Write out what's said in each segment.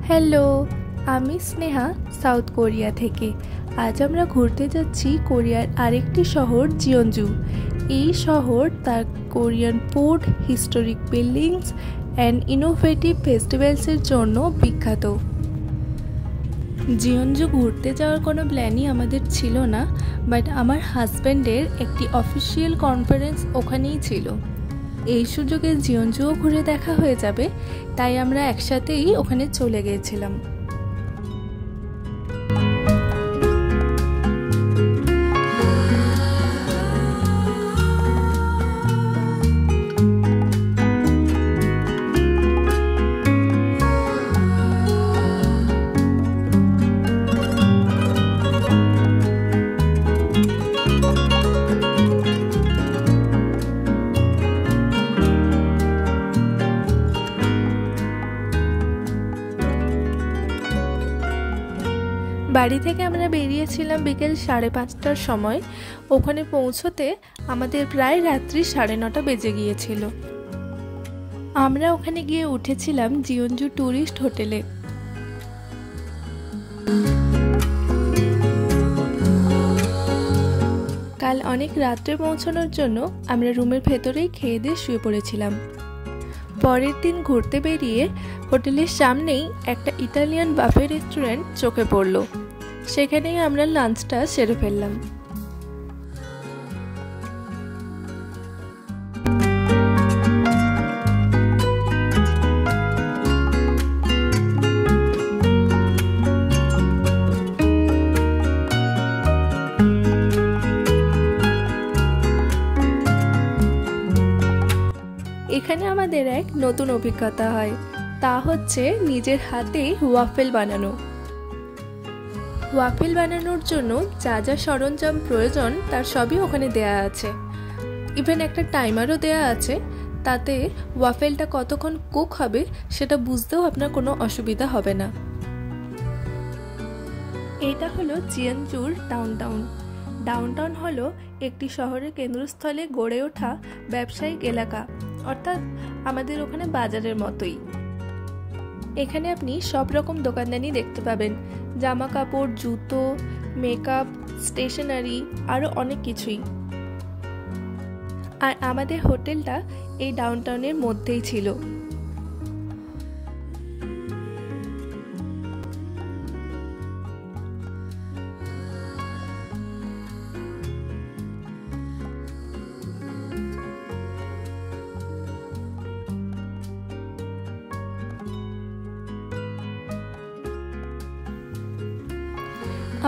Hello, আমি Sneha south Korea থেকে। আজ আমরা ঘুরতে যাচ্ছি কোরিয়ার আরেকটি শহর জিওনজু। এই শহর তার Korean food, historic buildings and innovative ফেস্টিভ্যালসের জন্য বিখ্যাত। জিওনজু ঘুরতে যাওয়ার কোনো প্ল্যানই আমাদের ছিল না, বাট আমার হাজব্যান্ডের একটি অফিসিয়াল কনফারেন্স ওখানেই ছিল। এই সুযোগে জিওনজুও ঘুরে দেখা হয়ে যাবে, তাই আমরা একসাথেই ওখানে চলে গিয়েছিলাম। বাড়ি থেকে আমরা বেরিয়েছিলাম বিকেল 5:30টার সময়। ওখানে পৌঁছতে আমাদের প্রায় রাত্রি 9:30 বেজে গিয়েছিল। আমরা ওখানে গিয়ে উঠেছিলাম জিওনজু ট্যুরিস্ট হোটেলে। কাল অনেক রাত্রে পৌঁছানোর জন্য আমরা রুমের ভেতরেই খেয়ে দিয়ে শুয়ে পড়েছিলাম। পরের দিন ঘুরতে বেরিয়ে হোটেলের সামনেই একটা ইটালিয়ান বাফে রেস্টুরেন্ট চোখে পড়ল। সেখানেই আমরা লাঞ্চটা সেরে ফেললাম। এখানে আমাদের এক নতুন অভিজ্ঞতা হয়, তা হচ্ছে নিজের হাতে ওয়াফেল বানানো। ওয়াফেল বানানোর জন্য যা যা সরঞ্জাম প্রয়োজন তার সবই ওখানে দেয়া আছে। ইভেন একটা টাইমারও দেয়া আছে, তাতে ওয়াফেলটা কতক্ষণ কুক হবে সেটা বুঝতেও আপনার কোনো অসুবিধা হবে না। এটা হলো জিওনজুর ডাউনটাউন। ডাউনটাউন হলো একটি শহরের কেন্দ্রস্থলে গড়ে ওঠা ব্যবসায়িক এলাকা, অর্থাৎ আমাদের ওখানে বাজারের মতোই। এখানে আপনি সব রকম দোকানদানি দেখতে পাবেন, জামা কাপড়, জুতো, মেকআপ, স্টেশনারি, আরও অনেক কিছুই। আর আমাদের হোটেলটা এই ডাউনটাউনের মধ্যেই ছিল।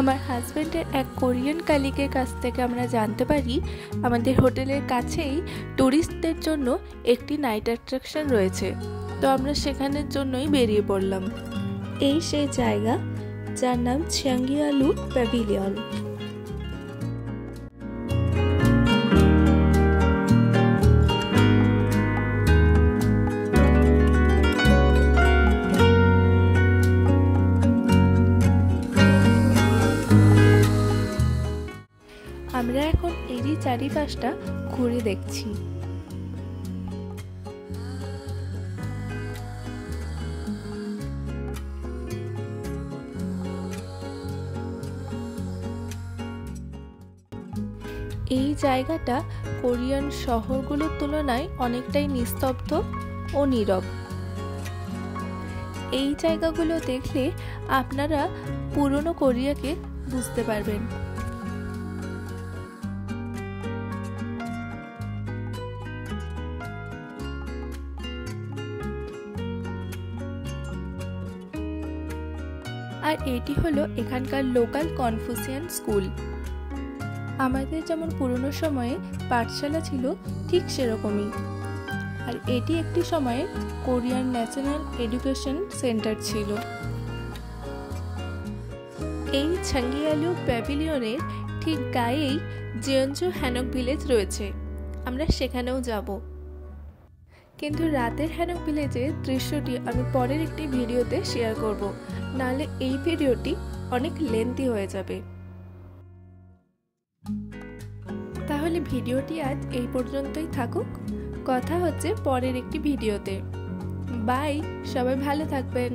আমার হাজব্যান্ডের এক কোরিয়ান কালিগের কাছ থেকে আমরা জানতে পারি আমাদের হোটেলের কাছেই ট্যুরিস্টদের জন্য একটি নাইট অ্যাট্রাকশন রয়েছে। তো আমরা সেখানের জন্যই বেরিয়ে পড়লাম। এই সেই জায়গা যার নাম চ্যাঙ্গিয়ালু প্যাভিলিয়ন। আমরা এখন এরই চারিপাশটা ঘুরে দেখছি। এই জায়গাটা কোরিয়ান শহরগুলোর তুলনায় অনেকটাই নিস্তব্ধ ও নীরব। এই জায়গাগুলো দেখলে আপনারা পুরনো কোরিয়াকে বুঝতে পারবেন। আর এটি হলো এখানকার লোকাল কনফুসিয়ান স্কুল। আমাদের যেমন পুরনো সময়ে পাঠশালা ছিল ঠিক সেরকমই। আর এটি একটি সময়ে কোরিয়ান ন্যাশনাল এডুকেশন সেন্টার ছিল। এই চ্যাঙ্গিয়ালু প্যাভিলিয়নের ঠিক গায়েই জিওনজু হ্যানক ভিলেজ রয়েছে। আমরা সেখানেও যাব, কিন্তু রাতের হ্যানক ভিলেজের দৃশ্যটি আমি পরের একটি ভিডিওতে শেয়ার করব, নাহলে এই ভিডিওটি অনেক লেন্থি হয়ে যাবে। তাহলে ভিডিওটি আজ এই পর্যন্তই থাকুক। কথা হচ্ছে পরের একটি ভিডিওতে। বাই, সবাই ভালো থাকবেন।